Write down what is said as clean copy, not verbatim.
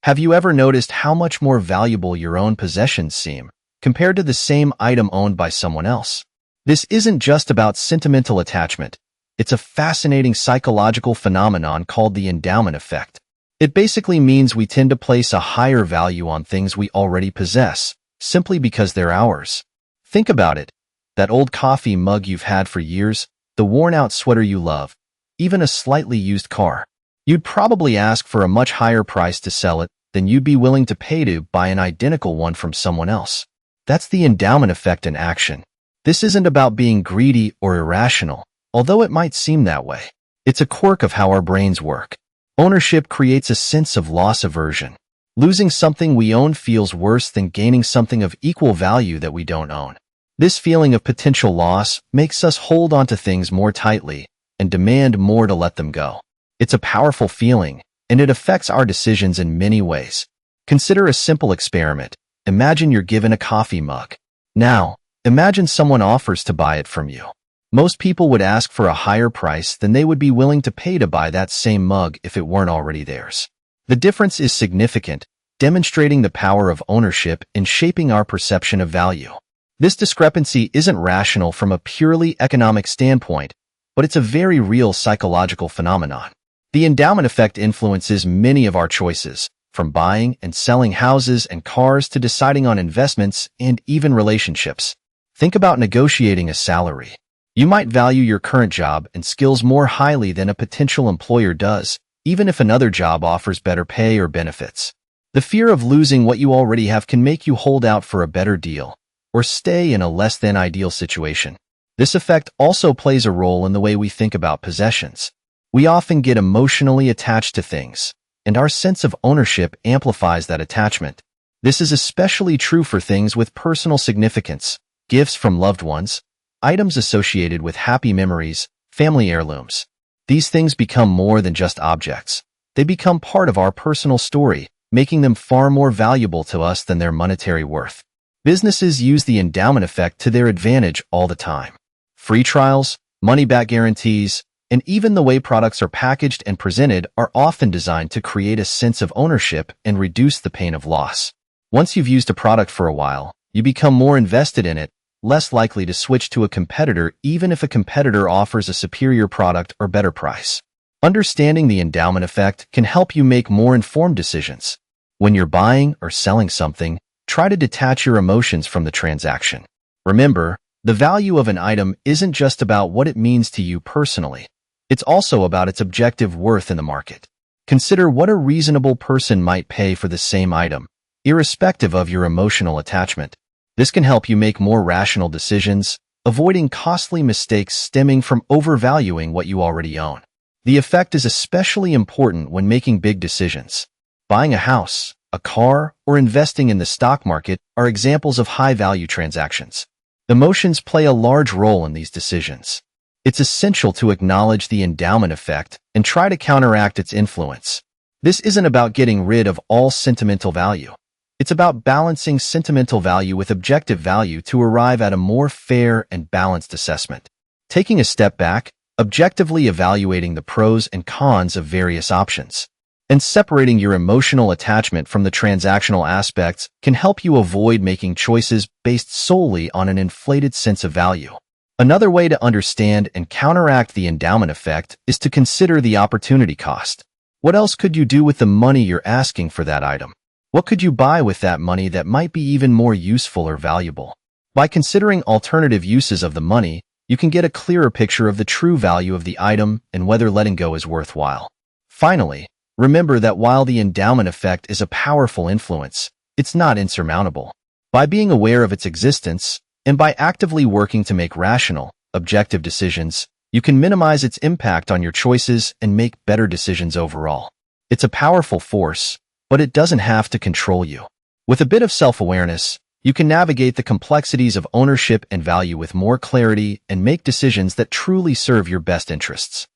Have you ever noticed how much more valuable your own possessions seem compared to the same item owned by someone else? This isn't just about sentimental attachment. It's a fascinating psychological phenomenon called the endowment effect. It basically means we tend to place a higher value on things we already possess, simply because they're ours. Think about it. That old coffee mug you've had for years, the worn-out sweater you love, even a slightly used car. You'd probably ask for a much higher price to sell it than you'd be willing to pay to buy an identical one from someone else. That's the endowment effect in action. This isn't about being greedy or irrational, although it might seem that way. It's a quirk of how our brains work. Ownership creates a sense of loss aversion. Losing something we own feels worse than gaining something of equal value that we don't own. This feeling of potential loss makes us hold onto things more tightly and demand more to let them go. It's a powerful feeling, and it affects our decisions in many ways. Consider a simple experiment. Imagine you're given a coffee mug. Now, imagine someone offers to buy it from you. Most people would ask for a higher price than they would be willing to pay to buy that same mug if it weren't already theirs. The difference is significant, demonstrating the power of ownership in shaping our perception of value. This discrepancy isn't rational from a purely economic standpoint, but it's a very real psychological phenomenon. The endowment effect influences many of our choices, from buying and selling houses and cars to deciding on investments and even relationships. Think about negotiating a salary. You might value your current job and skills more highly than a potential employer does, even if another job offers better pay or benefits. The fear of losing what you already have can make you hold out for a better deal or stay in a less-than-ideal situation. This effect also plays a role in the way we think about possessions. We often get emotionally attached to things, and our sense of ownership amplifies that attachment. This is especially true for things with personal significance, gifts from loved ones, items associated with happy memories, family heirlooms. These things become more than just objects. They become part of our personal story, making them far more valuable to us than their monetary worth. Businesses use the endowment effect to their advantage all the time. Free trials, money-back guarantees, and even the way products are packaged and presented are often designed to create a sense of ownership and reduce the pain of loss. Once you've used a product for a while, you become more invested in it, less likely to switch to a competitor even if a competitor offers a superior product or better price. Understanding the endowment effect can help you make more informed decisions. When you're buying or selling something, try to detach your emotions from the transaction. Remember, the value of an item isn't just about what it means to you personally. It's also about its objective worth in the market. Consider what a reasonable person might pay for the same item, irrespective of your emotional attachment. This can help you make more rational decisions, avoiding costly mistakes stemming from overvaluing what you already own. The effect is especially important when making big decisions. Buying a house, a car, or investing in the stock market are examples of high-value transactions. Emotions play a large role in these decisions. It's essential to acknowledge the endowment effect and try to counteract its influence. This isn't about getting rid of all sentimental value. It's about balancing sentimental value with objective value to arrive at a more fair and balanced assessment. Taking a step back, objectively evaluating the pros and cons of various options, and separating your emotional attachment from the transactional aspects can help you avoid making choices based solely on an inflated sense of value. Another way to understand and counteract the endowment effect is to consider the opportunity cost. What else could you do with the money you're asking for that item? What could you buy with that money that might be even more useful or valuable? By considering alternative uses of the money, you can get a clearer picture of the true value of the item and whether letting go is worthwhile. Finally, remember that while the endowment effect is a powerful influence, it's not insurmountable. By being aware of its existence, and by actively working to make rational, objective decisions, you can minimize its impact on your choices and make better decisions overall. It's a powerful force, but it doesn't have to control you. With a bit of self-awareness, you can navigate the complexities of ownership and value with more clarity and make decisions that truly serve your best interests.